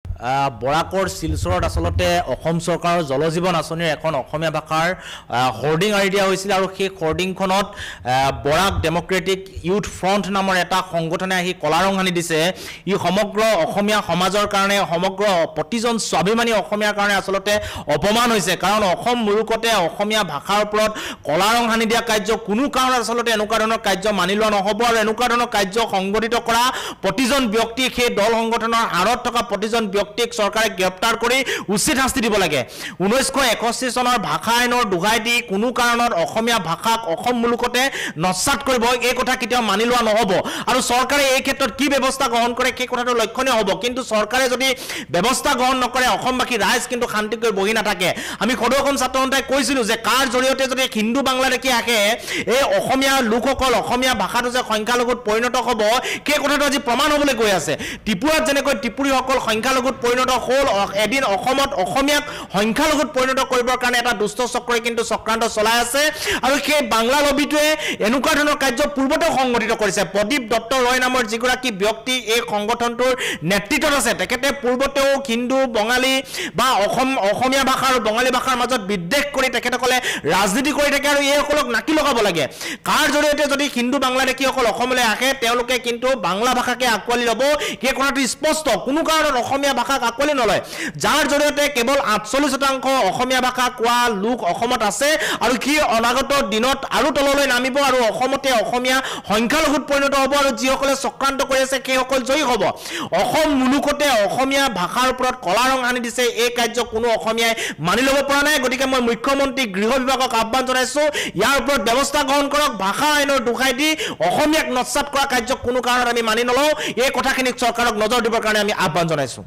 বৰাকৰ শিলচৰত আসলতে অসম চৰকাৰৰ জলজীৱন আঁচনিৰ এখন অসমীয়া ভাষাৰ হোৰ্ডিং আঁৰি দিয়া হৈছিল আৰু সেই হোৰ্ডিংখনত বৰাক ডেমক্ৰেটিক ইউথ ফ্ৰণ্ট নামৰ এটা সংগঠনে আহি কলা ৰং সানি দিছে। ই সমগ্ৰ অসমীয়া সমাজৰ কাৰণে সমগ্ৰ প্ৰতিজন স্বাভিমানী অসমীয়াৰ কাৰণে আসলতে অপমান হৈছে, কাৰণ অসম মুলুকতে অসমীয়া ভাষাৰ ওপৰত কলা ৰং সানি দিয়া কাৰ্য কোনো কাৰণত আসলতে এনেকুৱা ধৰণৰ কাৰ্য মানি লোৱা নহ'ব আৰু এনেকুৱা ধৰণৰ কাৰ্য সংগঠিত কৰা প্ৰতিজন ব্যক্তি সেই দল সংগঠনৰ আঁৰত থকা প্ৰতিজন ব্যক্তিক চৰকাৰে গ্ৰেপ্তাৰ কৰি উচিত শাস্তি দিব লাগে। 1961 চনৰ ভাষা আইনৰ দুহাই দি কোনো কাৰণত অসমীয়া ভাষাক অসম মুলুকতে নস্যাৎ কৰিব এই কথা কেতিয়াও মানি লোৱা নহ'ব আৰু চৰকাৰে এই ক্ষেত্ৰত কি ব্যৱস্থা গ্ৰহণ কৰে সেই কথাটো লক্ষণীয় হ'ব। কিন্তু চৰকাৰে যদি ব্যৱস্থা গ্ৰহণ নকৰে অসমবাসী ৰাইজ কিন্তু শান্তিকৈ বহি নাথাকে। আমি সদৌখন ছাত্ৰ সন্থাই কৈছিলোঁ যে কাৰ জৰিয়তে যদি হিন্দু বাংলাদেশী আহে এই অসমীয়া লোকসকল অসমীয়া ভাষাটো যে সংখ্যালঘুত পৰিণত হ'ব সেই কথাটো আজি প্ৰমাণ হ'বলৈ গৈ আছে। ত্ৰিপুৰাত যেনেকৈ ত্ৰিপুৰীসকল সংখ্যালঘুত পৰিণত হ'ল, এদিন অসমত অসমীয়াক সংখ্যালঘুত পৰিণত কৰিবৰ কাৰণে এটা দুষ্ট চক্ৰই কিন্তু চক্ৰান্ত চলাই আছে আৰু সেই বাংলা লবিটোৱে এনেকুৱা ধৰণৰ কাৰ্য পূৰ্বতেও সংগঠিত কৰিছে। প্ৰদীপ দত্ত ৰয় নামৰ যিগৰাকী ব্যক্তি এই সংগঠনটোৰ নেতৃত্বত আছে, তেখেতে পূৰ্বতেও হিন্দু বঙালী বা অসমীয়া ভাষা আৰু বঙালী ভাষাৰ মাজত বিদ্বেষ কৰি তেখেতসকলে ৰাজনীতি কৰি থাকে আৰু এইসকলক নাকি লগাব লাগে। কাৰ জৰিয়তে যদি হিন্দু বাংলাদেশীসকল অসমলৈ আহে তেওঁলোকে কিন্তু বাংলা ভাষাকে আঁকোৱালি ল'ব সেই কথাটো স্পষ্ট। কোনো কাৰণত অসমীয়া ভাষাক আঁকোৱালি নলয়, যাৰ জৰিয়তে কেৱল 48% অসমীয়া ভাষা কোৱা লোক অসমত আছে আৰু কি অনাগত দিনত আৰু তললৈ নামিব আৰু অসমতে অসমীয়া সংখ্যালঘুত পৰিণত হ'ব আৰু যিসকলে চক্ৰান্ত কৰি আছে সেইসকল জয়ী হ'ব। অসম মুলুকতে অসমীয়া ভাষাৰ ওপৰত কলা ৰং সানি দিছে এই কাৰ্য কোনো অসমীয়াই মানি ল'ব পৰা নাই। গতিকে মই মুখ্যমন্ত্ৰী গৃহ বিভাগক আহ্বান জনাইছোঁ, ইয়াৰ ওপৰত ব্যৱস্থা গ্ৰহণ কৰক। ভাষা আইনৰ দুখাই দি অসমীয়াক নস্যাৎ কৰা কাৰ্য কোনো কাৰণত আমি মানি নলওঁ। এই কথাখিনিক চৰকাৰক নজৰ দিবৰ কাৰণে আমি আহ্বান জনাইছোঁ।